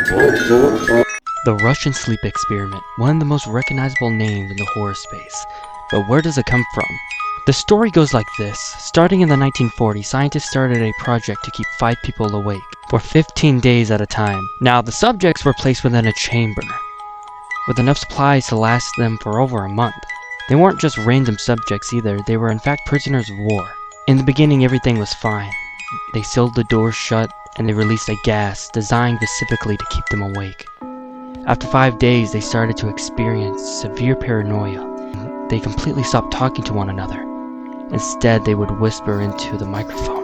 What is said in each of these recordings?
The Russian sleep experiment, one of the most recognizable names in the horror space. But where does it come from? The story goes like this. Starting in the 1940s, scientists started a project to keep 5 people awake for 15 days at a time. Now, the subjects were placed within a chamber with enough supplies to last them for over a month. They weren't just random subjects either, they were in fact prisoners of war. In the beginning, everything was fine. They sealed the doors shut and they released a gas designed specifically to keep them awake. After 5 days, they started to experience severe paranoia. They completely stopped talking to one another. Instead, they would whisper into the microphone.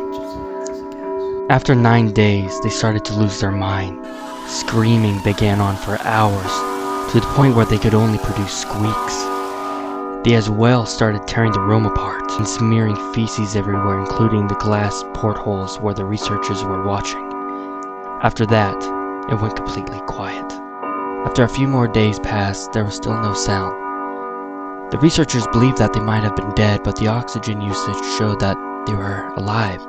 After 9 days, they started to lose their mind. Screaming began on for hours, to the point where they could only produce squeaks. They as well started tearing the room apart and smearing feces everywhere, including the glass portholes where the researchers were watching. After that, it went completely quiet. After a few more days passed, there was still no sound. The researchers believed that they might have been dead, but the oxygen usage showed that they were alive.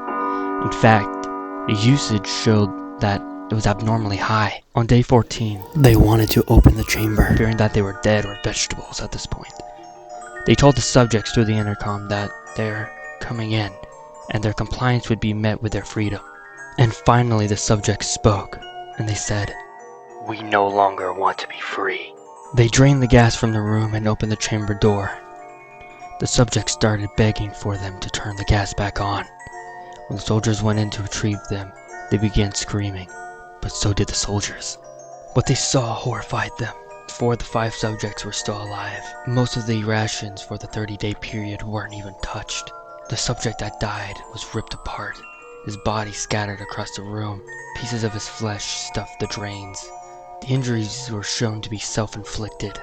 In fact, the usage showed that it was abnormally high. On day 14, they wanted to open the chamber, fearing that they were dead or vegetables at this point. They told the subjects through the intercom that they're coming in, and their compliance would be met with their freedom. And finally the subjects spoke, and they said, "We no longer want to be free." They drained the gas from the room and opened the chamber door. The subjects started begging for them to turn the gas back on. When the soldiers went in to retrieve them, they began screaming, but so did the soldiers. What they saw horrified them. 4 of the 5 subjects were still alive. Most of the rations for the 30-day period weren't even touched. The subject that died was ripped apart, his body scattered across the room, pieces of his flesh stuffed the drains. The injuries were shown to be self-inflicted.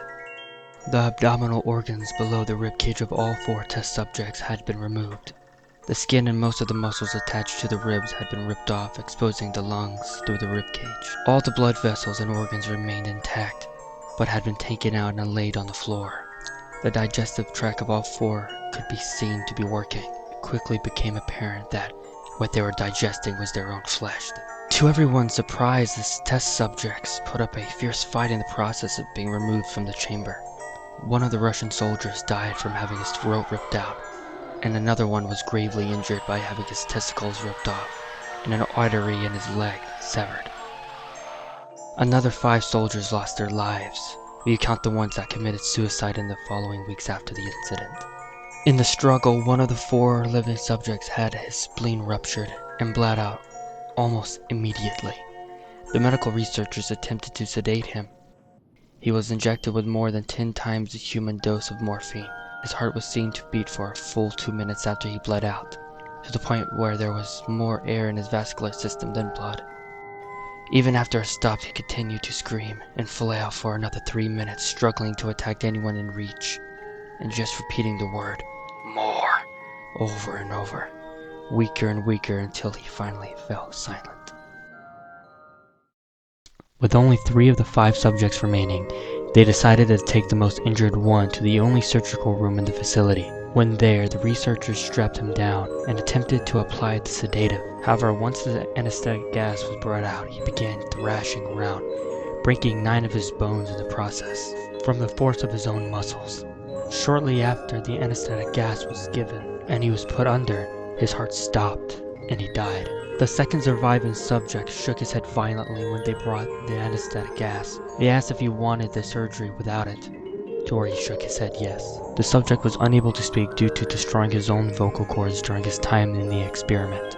The abdominal organs below the ribcage of all 4 test subjects had been removed. The skin and most of the muscles attached to the ribs had been ripped off, exposing the lungs through the ribcage. All the blood vessels and organs remained intact, but had been taken out and laid on the floor. The digestive tract of all 4 could be seen to be working. It quickly became apparent that what they were digesting was their own flesh. To everyone's surprise, the test subjects put up a fierce fight in the process of being removed from the chamber. One of the Russian soldiers died from having his throat ripped out, and another one was gravely injured by having his testicles ripped off and an artery in his leg severed. Another 5 soldiers lost their lives, if you count the ones that committed suicide in the following weeks after the incident. In the struggle, one of the 4 living subjects had his spleen ruptured and bled out almost immediately. The medical researchers attempted to sedate him. He was injected with more than 10 times the human dose of morphine. His heart was seen to beat for a full 2 minutes after he bled out, to the point where there was more air in his vascular system than blood. Even after a stop, he continued to scream and flail for another 3 minutes, struggling to attack anyone in reach, and just repeating the word, "More," over and over, weaker and weaker until he finally fell silent. With only 3 of the 5 subjects remaining, they decided to take the most injured one to the only surgical room in the facility. When there, the researchers strapped him down and attempted to apply the sedative. However, once the anesthetic gas was brought out, he began thrashing around, breaking 9 of his bones in the process, from the force of his own muscles. Shortly after the anesthetic gas was given and he was put under, his heart stopped and he died. The second surviving subject shook his head violently when they brought the anesthetic gas. They asked if he wanted the surgery without it, to where he shook his head yes. The subject was unable to speak due to destroying his own vocal cords during his time in the experiment.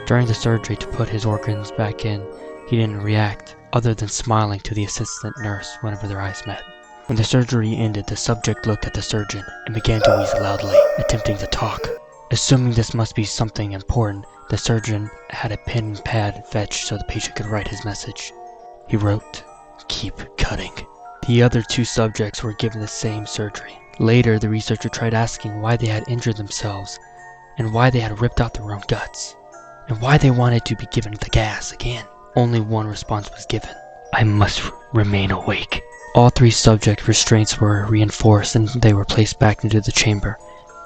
During the surgery to put his organs back in, he didn't react, other than smiling to the assistant nurse whenever their eyes met. When the surgery ended, the subject looked at the surgeon and began to wheeze loudly, attempting to talk. Assuming this must be something important, the surgeon had a pen and pad fetched so the patient could write his message. He wrote, "Keep cutting." The other 2 subjects were given the same surgery. Later, the researcher tried asking why they had injured themselves, and why they had ripped out their own guts, and why they wanted to be given the gas again. Only one response was given: "I must remain awake." All 3 subject restraints were reinforced and they were placed back into the chamber.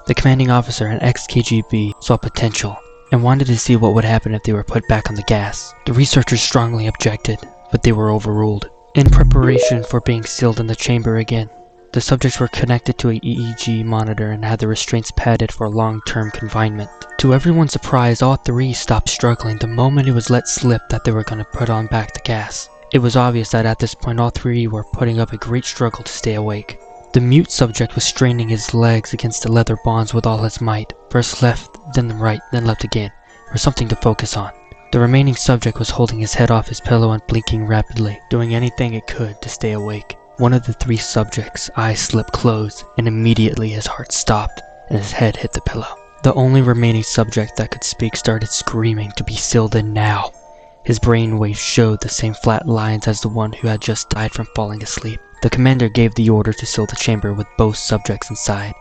The commanding officer, an ex-KGB, saw potential and wanted to see what would happen if they were put back on the gas. The researchers strongly objected, but they were overruled. In preparation for being sealed in the chamber again, the subjects were connected to a EEG monitor and had the restraints padded for long-term confinement. To everyone's surprise, all three stopped struggling the moment it was let slip that they were going to put on back the gas. It was obvious that at this point all three were putting up a great struggle to stay awake. The mute subject was straining his legs against the leather bonds with all his might, first left, then right, then left again, for something to focus on. The remaining subject was holding his head off his pillow and blinking rapidly, doing anything it could to stay awake. One of the three subjects' eyes slipped closed, and immediately his heart stopped and his head hit the pillow. The only remaining subject that could speak started screaming to be sealed in now. His brain waves showed the same flat lines as the one who had just died from falling asleep. The commander gave the order to seal the chamber with both subjects inside,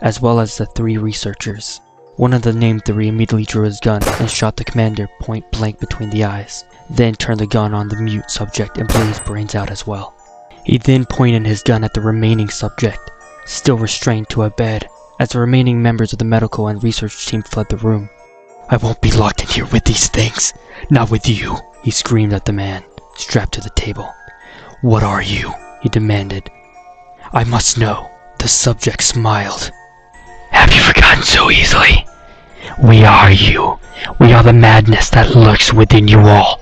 as well as the three researchers. One of the named three immediately drew his gun and shot the commander point blank between the eyes, then turned the gun on the mute subject and blew his brains out as well. He then pointed his gun at the remaining subject, still restrained to a bed, as the remaining members of the medical and research team fled the room. "I won't be locked in here with these things, not with you," he screamed at the man, strapped to the table. "What are you?" he demanded. "I must know." The subject smiled. "Have you forgotten so easily? We are you. We are the madness that lurks within you all,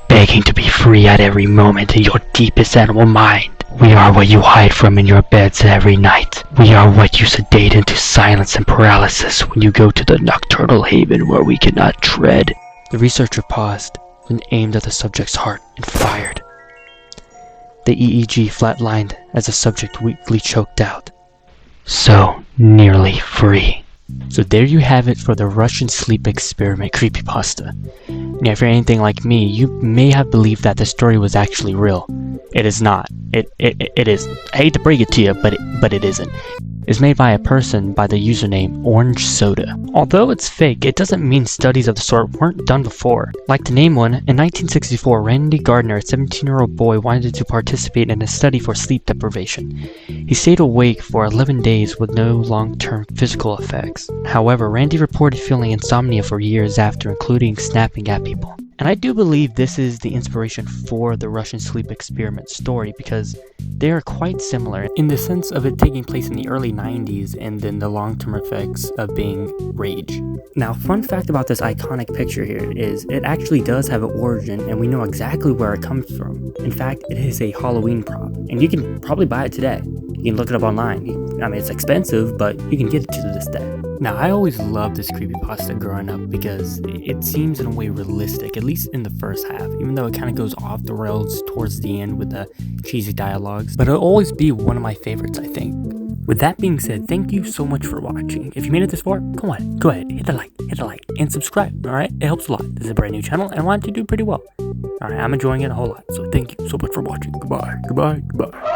begging to be free at every moment in your deepest animal mind. We are what you hide from in your beds every night. We are what you sedate into silence and paralysis when you go to the nocturnal haven where we cannot tread." The researcher paused, then aimed at the subject's heart and fired. The EEG flatlined as the subject weakly choked out. "So nearly free." So there you have it for the Russian sleep experiment creepypasta. Now if you're anything like me, you may have believed that the story was actually real. It is not. It is. I hate to break it to you, but it isn't. It's made by a person by the username Orange Soda. Although it's fake, it doesn't mean studies of the sort weren't done before. Like to name one, in 1964, Randy Gardner, a 17-year-old boy, wanted to participate in a study for sleep deprivation. He stayed awake for 11 days with no long-term physical effects. However, Randy reported feeling insomnia for years after, including snapping at people. And I do believe this is the inspiration for the Russian sleep experiment story because they are quite similar in the sense of it taking place in the early 90s and then the long-term effects of being rage. Now, fun fact about this iconic picture here is it actually does have an origin and we know exactly where it comes from. In fact, it is a Halloween prop and you can probably buy it today. You can look it up online. I mean, it's expensive, but you can get it to this day. Now, I always loved this creepypasta growing up because it seems in a way realistic, at least in the first half, even though it kind of goes off the rails towards the end with the cheesy dialogues. But it'll always be one of my favorites, I think. With that being said, thank you so much for watching. If you made it this far, go ahead, hit the like, and subscribe, alright? It helps a lot. This is a brand new channel, and I want it to do pretty well. Alright, I'm enjoying it a whole lot, so thank you so much for watching. Goodbye.